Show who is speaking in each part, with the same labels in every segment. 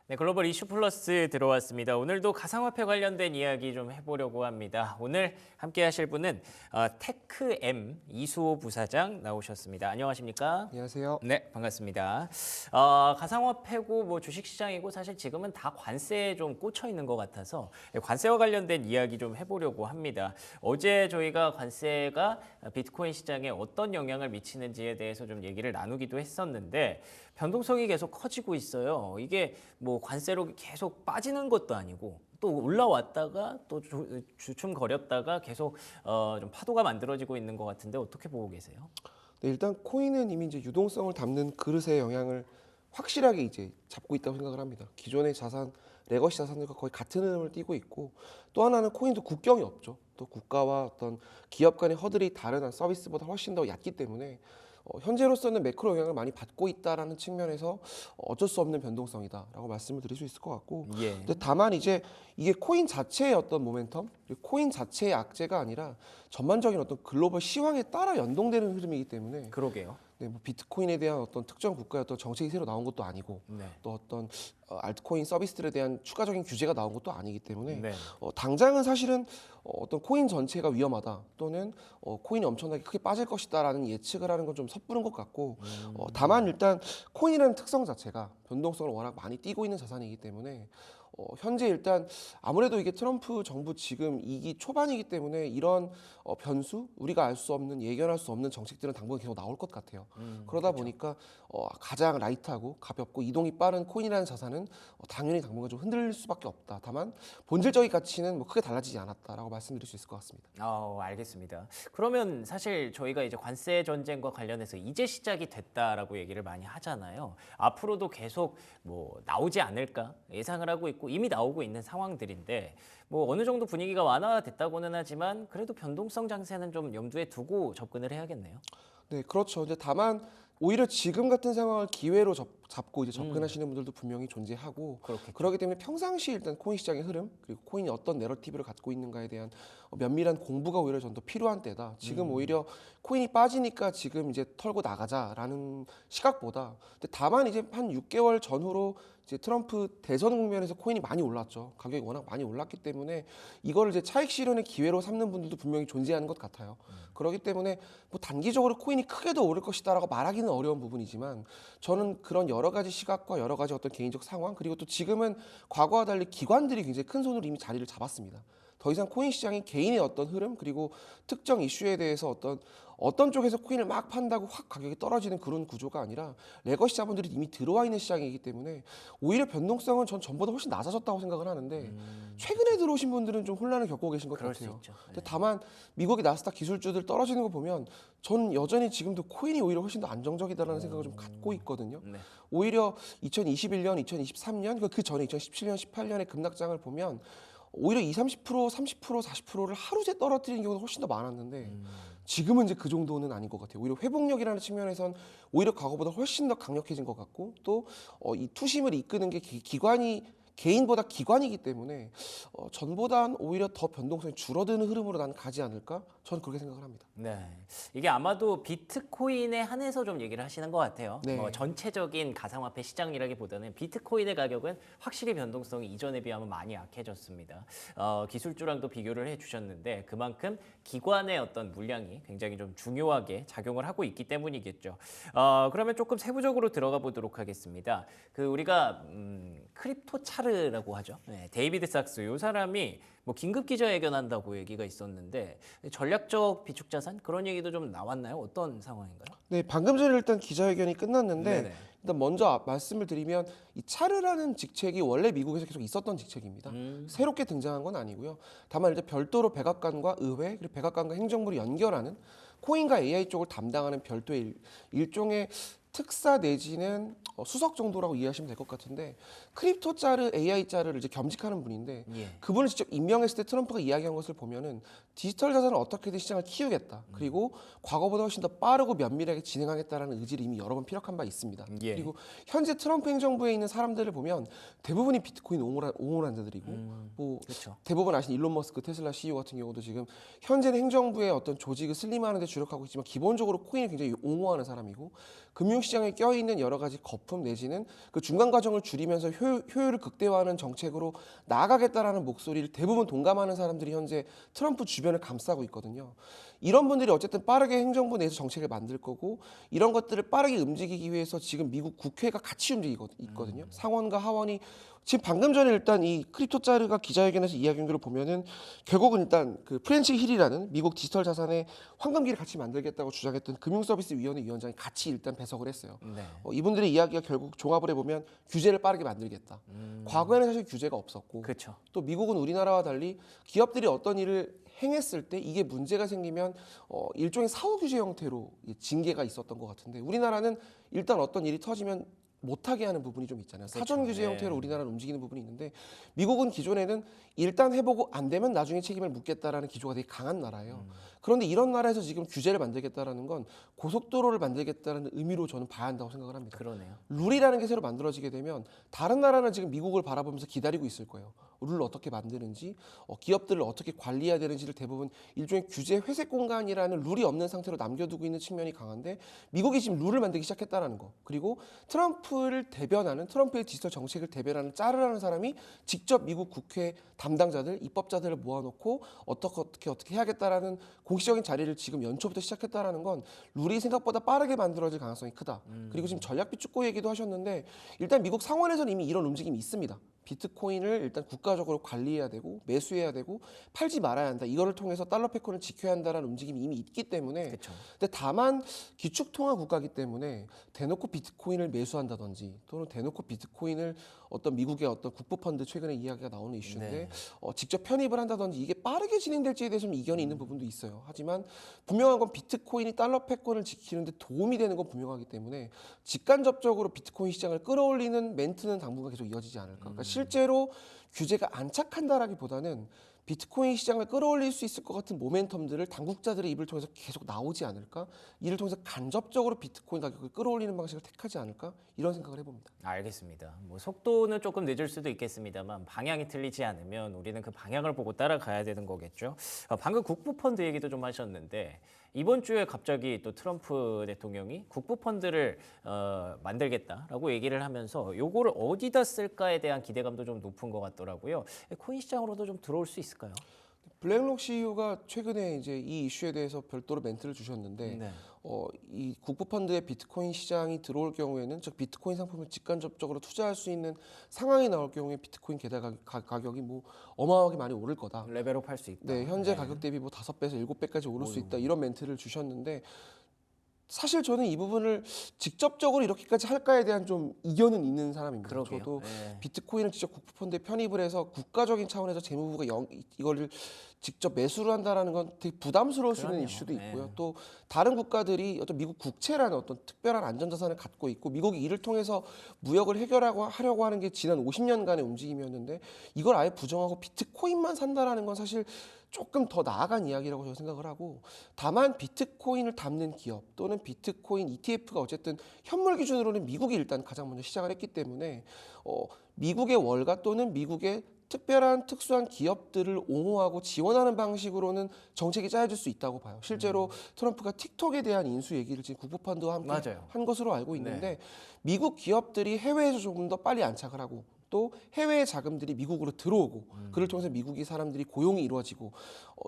Speaker 1: 네, 글로벌 이슈 플러스 들어왔습니다. 오늘도 가상화폐 관련된 이야기 좀 해보려고 합니다. 오늘 함께 하실 분은 테크엠 이수호 부사장 나오셨습니다. 안녕하십니까?
Speaker 2: 안녕하세요.
Speaker 1: 네, 반갑습니다. 가상화폐고 뭐 주식시장이고 사실 지금은 다 관세에 좀 꽂혀 있는 것 같아서 관세와 관련된 이야기 좀 해보려고 합니다. 어제 저희가 관세가 비트코인 시장에 어떤 영향을 미치는지에 대해서 좀 얘기를 나누기도 했었는데 변동성이 계속 커지고 있어요. 이게 뭐 관세로 계속 빠지는 것도 아니고 또 올라왔다가 또 주춤거렸다가 계속 좀 파도가 만들어지고 있는 것 같은데 어떻게 보고 계세요?
Speaker 2: 네, 일단 코인은 이미 이제 유동성을 담는 그릇의 영향을 확실하게 이제 잡고 있다고 생각을 합니다. 기존의 자산, 레거시 자산들과 거의 같은 흐름을 띠고 있고, 또 하나는 코인도 국경이 없죠. 또 국가와 어떤 기업 간의 허들이 다른 한 서비스보다 훨씬 더 얕기 때문에 현재로서는 매크로 영향을 많이 받고 있다라는 측면에서 어쩔 수 없는 변동성이다라고 말씀을 드릴 수 있을 것 같고,
Speaker 1: 예.
Speaker 2: 근데 다만 이제 이게 코인 자체의 어떤 모멘텀, 그리고 코인 자체의 악재가 아니라 전반적인 어떤 글로벌 시황에 따라 연동되는 흐름이기 때문에,
Speaker 1: 그러게요.
Speaker 2: 네, 뭐 비트코인에 대한 어떤 특정 국가의 어떤 정책이 새로 나온 것도 아니고,
Speaker 1: 네.
Speaker 2: 또 어떤 알트코인 서비스들에 대한 추가적인 규제가 나온 것도 아니기 때문에
Speaker 1: 네.
Speaker 2: 당장은 사실은 어떤 코인 전체가 위험하다, 또는 코인이 엄청나게 크게 빠질 것이다라는 예측을 하는 건 좀 섣부른 것 같고, 다만 일단 코인이라는 특성 자체가 변동성을 워낙 많이 띠고 있는 자산이기 때문에 현재 일단 아무래도 이게 트럼프 정부 지금 2기 초반이기 때문에 이런 변수, 우리가 알 수 없는, 예견할 수 없는 정책들은 당분간 계속 나올 것 같아요. 그러다
Speaker 1: 그렇죠.
Speaker 2: 보니까 가장 라이트하고 가볍고 이동이 빠른 코인이라는 자산은 당연히 당분간 좀 흔들릴 수밖에 없다. 다만 본질적인 가치는 뭐 크게 달라지지 않았다라고 말씀드릴 수 있을 것 같습니다.
Speaker 1: 알겠습니다. 그러면 사실 저희가 이제 관세 전쟁과 관련해서 이제 시작이 됐다라고 얘기를 많이 하잖아요. 앞으로도 계속 뭐 나오지 않을까 예상을 하고 있고 이미 나오고 있는 상황들인데 뭐 어느 정도 분위기가 완화됐다고는 하지만 그래도 변동성 장세는 좀 염두에 두고 접근을 해야겠네요.
Speaker 2: 네, 그렇죠. 이제 다만 오히려 지금 같은 상황을 기회로 잡고 이제 접근하시는 분들도 분명히 존재하고,
Speaker 1: 그렇겠죠.
Speaker 2: 그렇기 때문에 평상시 일단 코인 시장의 흐름, 그리고 코인이 어떤 내러티브를 갖고 있는가에 대한 면밀한 공부가 오히려 전 더 필요한 때다. 지금 오히려 코인이 빠지니까 지금 이제 털고 나가자라는 시각보다, 근데 다만 이제 한 6개월 전후로 이제 트럼프 대선 국면에서 코인이 많이 올랐죠. 가격이 워낙 많이 올랐기 때문에 이거를 이제 차익 실현의 기회로 삼는 분들도 분명히 존재하는 것 같아요. 그렇기 때문에 뭐 단기적으로 코인이 크게 더 오를 것이다라고 말하기는 어려운 부분이지만, 저는 그런 여러 가지 시각과 여러 가지 어떤 개인적 상황, 그리고 또 지금은 과거와 달리 기관들이 굉장히 큰 손으로 이미 자리를 잡았습니다. 더 이상 코인 시장이 개인의 어떤 흐름, 그리고 특정 이슈에 대해서 어떤 쪽에서 코인을 막 판다고 확 가격이 떨어지는 그런 구조가 아니라 레거시 자본들이 이미 들어와 있는 시장이기 때문에 오히려 변동성은 전 전보다 훨씬 낮아졌다고 생각을 하는데, 최근에 들어오신 분들은 좀 혼란을 겪고 계신 것
Speaker 1: 그럴 수
Speaker 2: 같아요.
Speaker 1: 있죠.
Speaker 2: 근데 다만 미국의 나스닥 기술주들 떨어지는 거 보면 저는 여전히 지금도 코인이 오히려 훨씬 더 안정적이다라는 생각을 좀 갖고 있거든요.
Speaker 1: 네.
Speaker 2: 오히려 2021년, 2023년, 그 전에 2017년, 18년의 급락장을 보면 오히려 20, 30%, 30%, 40%를 하루 새 떨어뜨리는 경우가 훨씬 더 많았는데, 지금은 이제 그 정도는 아닌 것 같아요. 오히려 회복력이라는 측면에선 오히려 과거보다 훨씬 더 강력해진 것 같고, 또 이 투심을 이끄는 게 기관이 개인보다 기관이기 때문에 전보단 오히려 더 변동성이 줄어드는 흐름으로 나는 가지 않을까? 저는 그렇게 생각을 합니다.
Speaker 1: 네, 이게 아마도 비트코인에 한해서 좀 얘기를 하시는 것 같아요.
Speaker 2: 네.
Speaker 1: 뭐 전체적인 가상화폐 시장이라기보다는 비트코인의 가격은 확실히 변동성이 이전에 비하면 많이 약해졌습니다. 기술주랑도 비교를 해주셨는데 그만큼 기관의 어떤 물량이 굉장히 좀 중요하게 작용을 하고 있기 때문이겠죠. 그러면 조금 세부적으로 들어가 보도록 하겠습니다. 그 우리가 크립토 차르라고 하죠. 네, 데이비드 sak스 이 사람이 뭐 긴급 기자회견한다고 얘기가 있었는데 전략적 비축 자산 그런 얘기도 좀 나왔나요? 어떤 상황인가요?
Speaker 2: 네, 방금 전에 일단 기자회견이 끝났는데,
Speaker 1: 네네.
Speaker 2: 일단 먼저 말씀을 드리면 이 차르라는 직책이 원래 미국에서 계속 있었던 직책입니다. 새롭게 등장한 건 아니고요. 다만 이제 별도로 백악관과 의회, 그리고 백악관과 행정부를 연결하는 코인과 AI 쪽을 담당하는 별도의 일종의 특사 내지는 수석 정도라고 이해하시면 될 것 같은데, 크립토 짜르, AI 짜르를 이제 겸직하는 분인데,
Speaker 1: 예.
Speaker 2: 그분을 직접 임명했을 때 트럼프가 이야기한 것을 보면은 디지털 자산을 어떻게든 시장을 키우겠다. 그리고 과거보다 훨씬 더 빠르고 면밀하게 진행하겠다라는 의지를 이미 여러 번 피력한 바 있습니다.
Speaker 1: 예.
Speaker 2: 그리고 현재 트럼프 행정부에 있는 사람들을 보면 대부분이 비트코인 옹호한 자들이고, 뭐
Speaker 1: 그렇죠.
Speaker 2: 대부분 아시는 일론 머스크 테슬라 CEO 같은 경우도 지금 현재는 행정부의 어떤 조직을 슬림하는 데 주력하고 있지만 기본적으로 코인을 굉장히 옹호하는 사람이고, 금융시장에 껴있는 여러 가지 거품 내지는 그 중간 과정을 줄이면서 효율을 극대화하는 정책으로 나아가겠다라는 목소리를 대부분 동감하는 사람들이 현재 트럼프 주변을 감싸고 있거든요. 이런 분들이 어쨌든 빠르게 행정부 내에서 정책을 만들 거고 이런 것들을 빠르게 움직이기 위해서 지금 미국 국회가 같이 움직이고 있거든요. 상원과 하원이 지금 방금 전에 일단 이 크립토자르가 기자회견에서 이야기한 걸 보면은 결국은 일단 그 프렌치 힐이라는 미국 디지털 자산의 황금기를 같이 만들겠다고 주장했던 금융서비스위원회 위원장이 같이 일단 배석을 했어요.
Speaker 1: 네.
Speaker 2: 이분들의 이야기가 결국 종합을 해보면 규제를 빠르게 만들겠다. 과거에는 사실 규제가 없었고
Speaker 1: 그렇죠.
Speaker 2: 또 미국은 우리나라와 달리 기업들이 어떤 일을 행했을 때 이게 문제가 생기면 일종의 사후 규제 형태로 징계가 있었던 것 같은데 우리나라는 일단 어떤 일이 터지면 못하게 하는 부분이 좀 있잖아요. 사전 규제
Speaker 1: 네.
Speaker 2: 형태로 우리나라는 움직이는 부분이 있는데 미국은 기존에는 일단 해보고 안 되면 나중에 책임을 묻겠다라는 기조가 되게 강한 나라예요. 그런데 이런 나라에서 지금 규제를 만들겠다라는 건 고속도로를 만들겠다는 의미로 저는 봐야 한다고 생각을 합니다.
Speaker 1: 그러네요.
Speaker 2: 룰이라는 게 새로 만들어지게 되면 다른 나라는 지금 미국을 바라보면서 기다리고 있을 거예요. 룰을 어떻게 만드는지, 기업들을 어떻게 관리해야 되는지를 대부분 일종의 규제 회색 공간이라는 룰이 없는 상태로 남겨두고 있는 측면이 강한데 미국이 지금 룰을 만들기 시작했다라는 거. 그리고 트럼프를 대변하는 트럼프의 디지털 정책을 대변하는 짜르라는 사람이 직접 미국 국회 담당자들, 입법자들을 모아놓고 어떻게 해야겠다라는 공식적인 자리를 지금 연초부터 시작했다라는 건 룰이 생각보다 빠르게 만들어질 가능성이 크다. 그리고 지금 전략 비축고 얘기도 하셨는데 일단 미국 상원에서는 이미 이런 움직임이 있습니다. 비트코인을 일단 국가적으로 관리해야 되고 매수해야 되고 팔지 말아야 한다. 이거를 통해서 달러 패권을 지켜야 한다라는 움직임이 이미 있기 때문에
Speaker 1: 그렇죠.
Speaker 2: 근데 다만 기축통화 국가이기 때문에 대놓고 비트코인을 매수한다든지 또는 대놓고 비트코인을 어떤 미국의 어떤 국부펀드 최근에 이야기가 나오는 이슈인데
Speaker 1: 네.
Speaker 2: 직접 편입을 한다든지 이게 빠르게 진행될지에 대해서 좀 이견이 있는 부분도 있어요. 하지만 분명한 건 비트코인이 달러 패권을 지키는데 도움이 되는 건 분명하기 때문에 직간접적으로 비트코인 시장을 끌어올리는 멘트는 당분간 계속 이어지지 않을까. 그러니까 실제로 규제가 안착한다라기보다는 비트코인 시장을 끌어올릴 수 있을 것 같은 모멘텀들을 당국자들의 입을 통해서 계속 나오지 않을까? 이를 통해서 간접적으로 비트코인 가격을 끌어올리는 방식을 택하지 않을까? 이런 생각을 해봅니다.
Speaker 1: 알겠습니다. 뭐 속도는 조금 늦을 수도 있겠습니다만 방향이 틀리지 않으면 우리는 그 방향을 보고 따라가야 되는 거겠죠. 방금 국부펀드 얘기도 좀 하셨는데 이번 주에 갑자기 또 트럼프 대통령이 국부펀드를 만들겠다라고 얘기를 하면서 요거를 어디다 쓸까에 대한 기대감도 좀 높은 것 같더라고요. 코인 시장으로도 좀 들어올 수 있을까요?
Speaker 2: 블랙록 CEO가 최근에 이제 이 이슈에 대해서 별도로 멘트를 주셨는데
Speaker 1: 네.
Speaker 2: 이 국부펀드의 비트코인 시장이 들어올 경우에는 즉 비트코인 상품을 직간접적으로 투자할 수 있는 상황이 나올 경우에 비트코인 개당 가격이 뭐 어마어마하게 많이 오를 거다.
Speaker 1: 레벨업 할 수 있다.
Speaker 2: 네, 현재 가격 대비 뭐 5배에서 7배까지 오를 수 있다. 이런 멘트를 주셨는데 사실 저는 이 부분을 직접적으로 이렇게까지 할까에 대한 좀 이견은 있는 사람입니다.
Speaker 1: 그러게요.
Speaker 2: 저도
Speaker 1: 네.
Speaker 2: 비트코인을 직접 국부펀드에 편입을 해서 국가적인 차원에서 재무부가 이거를 직접 매수를 한다라는 건 되게 부담스러울 수 있는
Speaker 1: 그럼요.
Speaker 2: 이슈도 있고요.
Speaker 1: 네.
Speaker 2: 또 다른 국가들이 어떤 미국 국채라는 어떤 특별한 안전자산을 갖고 있고 미국이 이를 통해서 무역을 하려고 하는 게 지난 50년간의 움직임이었는데 이걸 아예 부정하고 비트코인만 산다라는 건 사실 조금 더 나아간 이야기라고 저는 생각을 하고 다만 비트코인을 담는 기업 또는 비트코인 ETF가 어쨌든 현물 기준으로는 미국이 일단 가장 먼저 시작을 했기 때문에 미국의 월가 또는 미국의 특수한 기업들을 옹호하고 지원하는 방식으로는 정책이 짜여질 수 있다고 봐요. 실제로 트럼프가 틱톡에 대한 인수 얘기를 지금 국부펀드와 함께
Speaker 1: 맞아요.
Speaker 2: 한 것으로 알고 있는데 미국 기업들이 해외에서 조금 더 빨리 안착을 하고 또 해외의 자금들이 미국으로 들어오고 그를 통해서 미국이 사람들이 고용이 이루어지고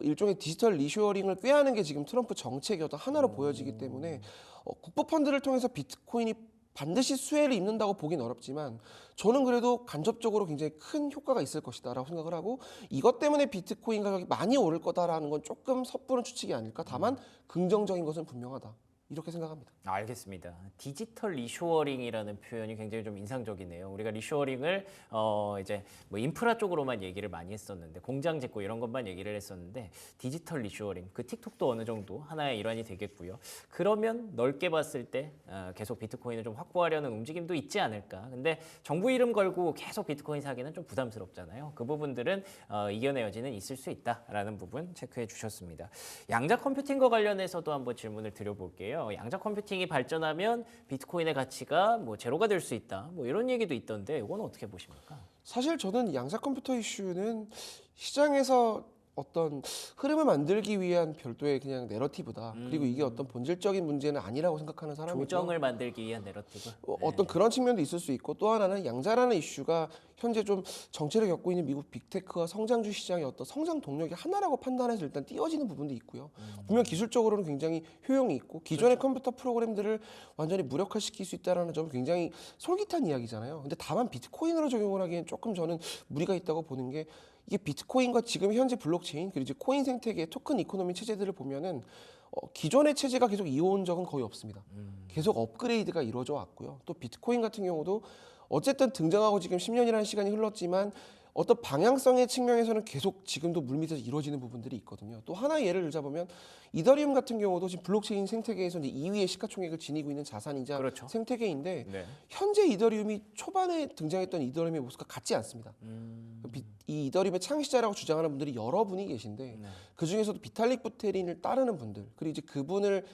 Speaker 2: 일종의 디지털 리쇼어링을 꾀하는 게 지금 트럼프 정책의 어떤 하나로 보여지기 때문에 국부펀드를 통해서 비트코인이 반드시 수혜를 입는다고 보긴 어렵지만 저는 그래도 간접적으로 굉장히 큰 효과가 있을 것이다라고 생각을 하고 이것 때문에 비트코인 가격이 많이 오를 거다라는 건 조금 섣부른 추측이 아닐까. 다만 긍정적인 것은 분명하다. 이렇게 생각합니다.
Speaker 1: 알겠습니다. 디지털 리쇼어링이라는 표현이 굉장히 좀 인상적이네요. 우리가 리쇼어링을 이제 뭐 인프라 쪽으로만 얘기를 많이 했었는데 공장 짓고 이런 것만 얘기를 했었는데 디지털 리쇼어링 그 틱톡도 어느 정도 하나의 일환이 되겠고요. 그러면 넓게 봤을 때 계속 비트코인을 좀 확보하려는 움직임도 있지 않을까. 근데 정부 이름 걸고 계속 비트코인 사기는 좀 부담스럽잖아요. 그 부분들은 이견의 여지는 있을 수 있다라는 부분 체크해 주셨습니다. 양자 컴퓨팅과 관련해서도 한번 질문을 드려볼게요. 양자 컴퓨팅이 발전하면 비트코인의 가치가 뭐 제로가 될 수 있다. 뭐 이런 얘기도 있던데 이건 어떻게 보십니까?
Speaker 2: 사실 저는 양자 컴퓨터 이슈는 시장에서 어떤 흐름을 만들기 위한 별도의 그냥 내러티브다. 그리고 이게 어떤 본질적인 문제는 아니라고 생각하는 사람이고
Speaker 1: 조정을 만들기 위한 내러티브.
Speaker 2: 어떤 그런 측면도 있을 수 있고 또 하나는 양자라는 이슈가 현재 좀 정체를 겪고 있는 미국 빅테크와 성장주 시장의 어떤 성장 동력이 하나라고 판단해서 일단 띄워지는 부분도 있고요. 분명 기술적으로는 굉장히 효용이 있고 기존의 컴퓨터 프로그램들을 완전히 무력화시킬 수 있다는 점은 굉장히 솔깃한 이야기잖아요. 근데 다만 비트코인으로 적용을 하기엔 조금 저는 무리가 있다고 보는 게 이게 비트코인과 지금 현재 블록체인 그리고 이제 코인 생태계 토큰 이코노미 체제들을 보면은 기존의 체제가 계속 이어온 적은 거의 없습니다. 계속 업그레이드가 이루어져 왔고요. 또 비트코인 같은 경우도 어쨌든 등장하고 지금 10년이라는 시간이 흘렀지만 어떤 방향성의 측면에서는 계속 지금도 물밑에서 이루어지는 부분들이 있거든요. 또 하나의 예를 들자보면 이더리움 같은 경우도 지금 블록체인 생태계에서 이제 2위의 시가총액을 지니고 있는 자산이자
Speaker 1: 그렇죠.
Speaker 2: 생태계인데
Speaker 1: 네.
Speaker 2: 현재 이더리움이 초반에 등장했던 이더리움의 모습과 같지 않습니다. 이 이더리움의 창시자라고 주장하는 분들이 여러분이 계신데
Speaker 1: 네.
Speaker 2: 그 중에서도 비탈릭 부테린을 따르는 분들 그리고 이제 그분을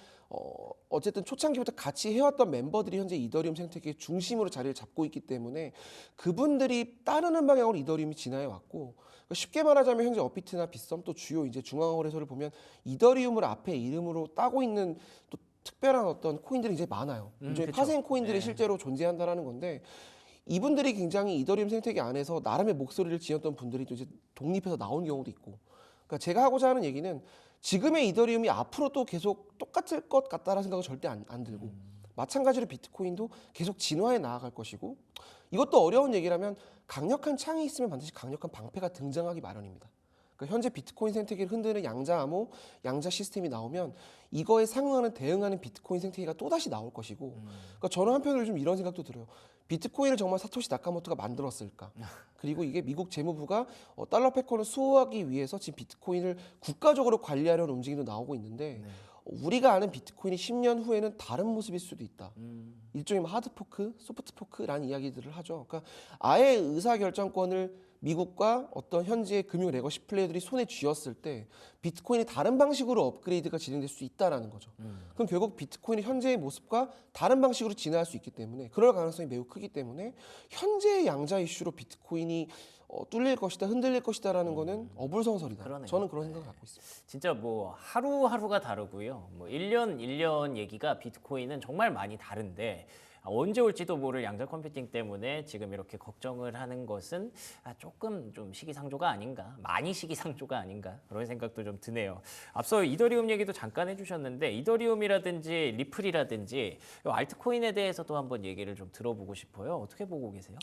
Speaker 2: 어쨌든 초창기부터 같이 해왔던 멤버들이 현재 이더리움 생태계의 중심으로 자리를 잡고 있기 때문에 그분들이 따르는 방향으로 이더리움이 진화해 왔고 그러니까 쉽게 말하자면 현재 업비트나 빗썸 또 주요 이제 중앙거래소를 보면 이더리움을 앞에 이름으로 따고 있는 또 특별한 어떤 코인들이 이제 많아요. 일종의
Speaker 1: 그쵸.
Speaker 2: 파생 코인들이
Speaker 1: 네.
Speaker 2: 실제로 존재한다라는 건데 이분들이 굉장히 이더리움 생태계 안에서 나름의 목소리를 지었던 분들이 또 이제 독립해서 나온 경우도 있고. 그러니까 제가 하고자 하는 얘기는 지금의 이더리움이 앞으로 또 계속 똑같을 것 같다라는 생각은 절대 안 들고 마찬가지로 비트코인도 계속 진화해 나아갈 것이고 이것도 어려운 얘기라면 강력한 창이 있으면 반드시 강력한 방패가 등장하기 마련입니다. 그러니까 현재 비트코인 생태계를 흔드는 양자 암호, 양자 시스템이 나오면 이거에 상응하는 대응하는 비트코인 생태계가 또다시 나올 것이고 그러니까 저는 한편으로 좀 이런 생각도 들어요. 비트코인을 정말 사토시 나카모토가 만들었을까? 그리고 이게 미국 재무부가 달러 패권을 수호하기 위해서 지금 비트코인을 국가적으로 관리하려는 움직임도 나오고 있는데 우리가 아는 비트코인이 10년 후에는 다른 모습일 수도 있다. 일종의 뭐 하드포크, 소프트포크라는 이야기들을 하죠. 그러니까 아예 의사결정권을 미국과 어떤 현지의 금융 레거시 플레이들이 손에 쥐었을 때 비트코인이 다른 방식으로 업그레이드가 진행될 수 있다라는 거죠. 그럼 결국 비트코인이 현재의 모습과 다른 방식으로 진화할 수 있기 때문에 그럴 가능성이 매우 크기 때문에 현재의 양자 이슈로 비트코인이 뚫릴 것이다, 흔들릴 것이다라는 거는 어불성설이다.
Speaker 1: 그러네요.
Speaker 2: 저는 그런 생각을 갖고 있습니다.
Speaker 1: 진짜 뭐 하루하루가 다르고요. 뭐 1년 얘기가 비트코인은 정말 많이 다른데 언제 올지도 모를 양자 컴퓨팅 때문에 지금 이렇게 걱정을 하는 것은 조금 좀 시기상조가 아닌가, 많이 시기상조가 아닌가 그런 생각도 좀 드네요. 앞서 이더리움 얘기도 잠깐 해주셨는데 이더리움이라든지 리플이라든지 이 알트코인에 대해서도 한번 얘기를 좀 들어보고 싶어요. 어떻게 보고 계세요?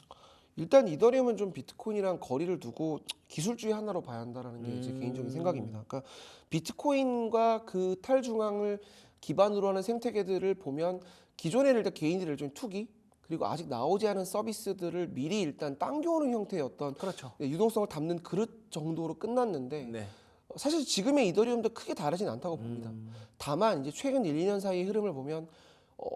Speaker 2: 일단 이더리움은 좀 비트코인이랑 거리를 두고 기술주의 하나로 봐야 한다는 게 제 개인적인 생각입니다. 그러니까 비트코인과 그 탈중앙을 기반으로 하는 생태계들을 보면 기존에 일단 개인들의 좀 투기 그리고 아직 나오지 않은 서비스들을 미리 일단 당겨오는 형태의 어떤
Speaker 1: 그렇죠.
Speaker 2: 유동성을 담는 그릇 정도로 끝났는데
Speaker 1: 네.
Speaker 2: 사실 지금의 이더리움도 크게 다르진 않다고 봅니다. 다만 이제 최근 1, 2년 사이의 흐름을 보면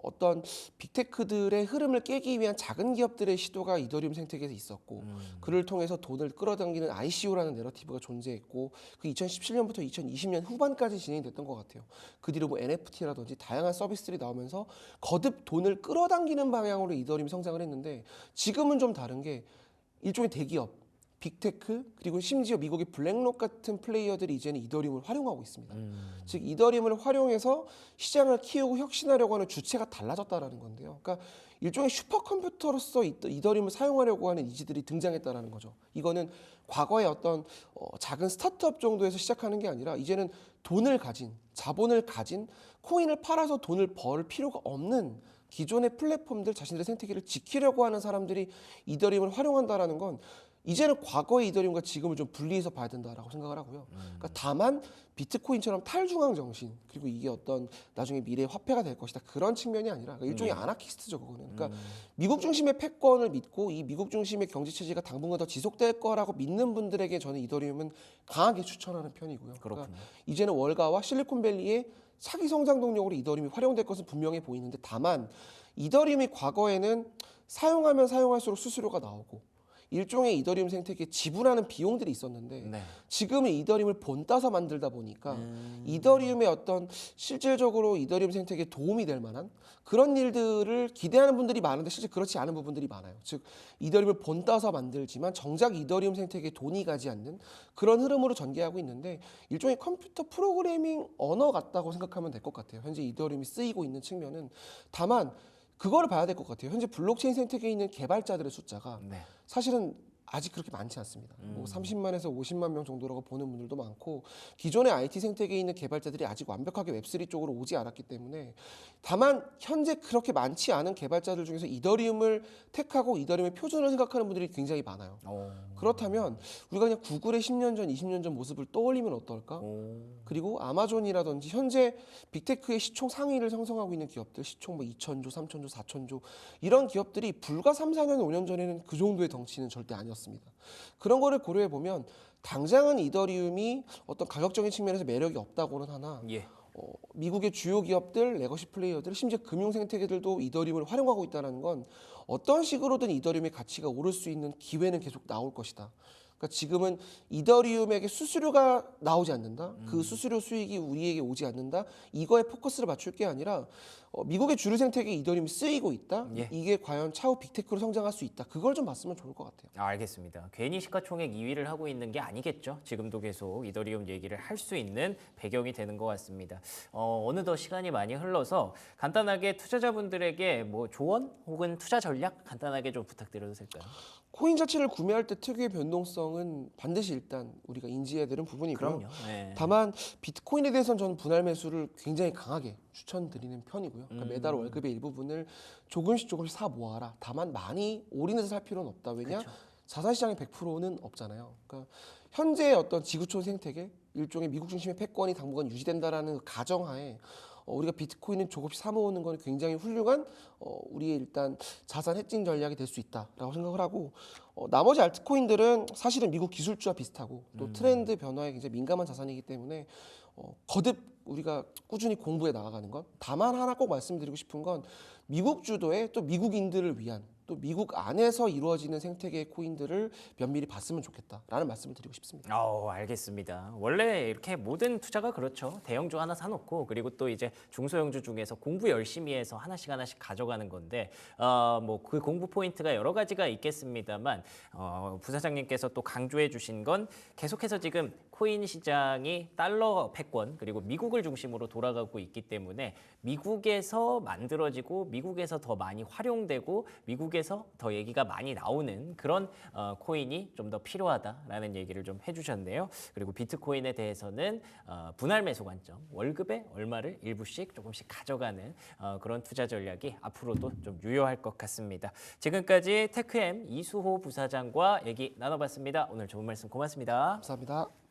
Speaker 2: 어떤 빅테크들의 흐름을 깨기 위한 작은 기업들의 시도가 이더리움 생태계에서 있었고 그를 통해서 돈을 끌어당기는 ICO라는 내러티브가 존재했고 그 2017년부터 2020년 후반까지 진행됐던 것 같아요. 그 뒤로 뭐 NFT라든지 다양한 서비스들이 나오면서 거듭 돈을 끌어당기는 방향으로 이더리움이 성장을 했는데 지금은 좀 다른 게 일종의 대기업 빅테크 그리고 심지어 미국의 블랙록 같은 플레이어들이 이제는 이더리움을 활용하고 있습니다. 즉 이더리움을 활용해서 시장을 키우고 혁신하려고 하는 주체가 달라졌다라는 건데요. 그러니까 일종의 슈퍼컴퓨터로서 이더리움을 사용하려고 하는 이지들이 등장했다라는 거죠. 이거는 과거의 어떤 작은 스타트업 정도에서 시작하는 게 아니라 이제는 돈을 가진 자본을 가진 코인을 팔아서 돈을 벌 필요가 없는 기존의 플랫폼들 자신들의 생태계를 지키려고 하는 사람들이 이더리움을 활용한다라는 건 이제는 과거의 이더리움과 지금을 좀 분리해서 봐야 된다라고 생각을 하고요. 그러니까 다만 비트코인처럼 탈중앙 정신 그리고 이게 어떤 나중에 미래의 화폐가 될 것이다 그런 측면이 아니라 일종의 아나키스트죠 그거는. 그러니까 미국 중심의 패권을 믿고 이 미국 중심의 경제 체제가 당분간 더 지속될 거라고 믿는 분들에게 저는 이더리움은 강하게 추천하는 편이고요. 그러니까 이제는 월가와 실리콘밸리의 차기 성장 동력으로 이더리움이 활용될 것은 분명해 보이는데 다만 이더리움이 과거에는 사용하면 사용할수록 수수료가 나오고 일종의 이더리움 생태계에 지불하는 비용들이 있었는데
Speaker 1: 네.
Speaker 2: 지금은 이더리움을 본따서 만들다 보니까 이더리움의 어떤 실질적으로 이더리움 생태계에 도움이 될 만한 그런 일들을 기대하는 분들이 많은데 실제 그렇지 않은 부분들이 많아요. 즉 이더리움을 본따서 만들지만 정작 이더리움 생태계에 돈이 가지 않는 그런 흐름으로 전개하고 있는데 일종의 컴퓨터 프로그래밍 언어 같다고 생각하면 될 것 같아요. 현재 이더리움이 쓰이고 있는 측면은 다만 그거를 봐야 될 것 같아요. 현재 블록체인 생태계에 있는 개발자들의 숫자가
Speaker 1: 네.
Speaker 2: 사실은 아직 그렇게 많지 않습니다. 뭐 30만에서 50만 명 정도라고 보는 분들도 많고 기존의 IT 생태계에 있는 개발자들이 아직 완벽하게 웹3 쪽으로 오지 않았기 때문에 다만 현재 그렇게 많지 않은 개발자들 중에서 이더리움을 택하고 이더리움의 표준을 생각하는 분들이 굉장히 많아요. 그렇다면 우리가 그냥 구글의 10년 전, 20년 전 모습을 떠올리면 어떨까? 그리고 아마존이라든지 현재 빅테크의 시총 상위를 형성하고 있는 기업들, 시총 뭐 2천조, 3천조, 4천조 이런 기업들이 불과 3, 4년, 5년 전에는 그 정도의 덩치는 절대 아니었습니다. 그런 거를 고려해 보면 당장은 이더리움이 어떤 가격적인 측면에서 매력이 없다고는 하나
Speaker 1: 예.
Speaker 2: 미국의 주요 기업들, 레거시 플레이어들, 심지어 금융 생태계들도 이더리움을 활용하고 있다는 건 어떤 식으로든 이더리움의 가치가 오를 수 있는 기회는 계속 나올 것이다. 그러니까 지금은 이더리움에게 수수료가 나오지 않는다. 그 수수료 수익이 우리에게 오지 않는다. 이거에 포커스를 맞출 게 아니라 미국의 주류 생태계에 이더리움이 쓰이고 있다.
Speaker 1: 예.
Speaker 2: 이게 과연 차후 빅테크로 성장할 수 있다. 그걸 좀 봤으면 좋을 것 같아요.
Speaker 1: 알겠습니다. 괜히 시가총액 2위를 하고 있는 게 아니겠죠. 지금도 계속 이더리움 얘기를 할 수 있는 배경이 되는 것 같습니다. 어느덧 시간이 많이 흘러서 간단하게 투자자분들에게 뭐 조언 혹은 투자 전략 간단하게 좀 부탁드려도 될까요?
Speaker 2: 코인 자체를 구매할 때 특유의 변동성은 반드시 일단 우리가 인지해야 되는 부분이고요.
Speaker 1: 그럼요. 네.
Speaker 2: 다만 비트코인에 대해서는 저는 분할 매수를 굉장히 강하게 추천드리는 편이고요. 그러니까 매달 월급의 일부분을 조금씩 사 모아라. 다만 많이 올인해서 살 필요는 없다. 왜냐?
Speaker 1: 그쵸.
Speaker 2: 자산 시장의 100%는 없잖아요. 그러니까 현재 어떤 지구촌 생태계, 일종의 미국 중심의 패권이 당분간 유지된다라는 그 가정하에 우리가 비트코인을 조금씩 사 모으는 건 굉장히 훌륭한 우리의 일단 자산 해칭 전략이 될 수 있다라고 생각을 하고 나머지 알트코인들은 사실은 미국 기술주와 비슷하고 또 트렌드 변화에 굉장히 민감한 자산이기 때문에 거듭 우리가 꾸준히 공부해 나아가는 것. 다만 하나 꼭 말씀드리고 싶은 건 미국 주도의 또 미국인들을 위한 또 미국 안에서 이루어지는 생태계의 코인들을 면밀히 봤으면 좋겠다라는 말씀을 드리고 싶습니다.
Speaker 1: 알겠습니다. 원래 이렇게 모든 투자가 그렇죠. 대형주 하나 사놓고 그리고 또 이제 중소형주 중에서 공부 열심히 해서 하나씩 가져가는 건데 뭐 그 공부 포인트가 여러 가지가 있겠습니다만 부사장님께서 또 강조해 주신 건 계속해서 지금 코인 시장이 달러 패권 그리고 미국을 중심으로 돌아가고 있기 때문에 미국에서 만들어지고 미국에서 더 많이 활용되고 미국에서 더 얘기가 많이 나오는 그런 코인이 좀 더 필요하다라는 얘기를 좀 해주셨네요. 그리고 비트코인에 대해서는 분할 매수 관점, 월급에 얼마를 일부씩 조금씩 가져가는 그런 투자 전략이 앞으로도 좀 유효할 것 같습니다. 지금까지 테크엠 이수호 부사장과 얘기 나눠봤습니다. 오늘 좋은 말씀 고맙습니다.
Speaker 2: 감사합니다.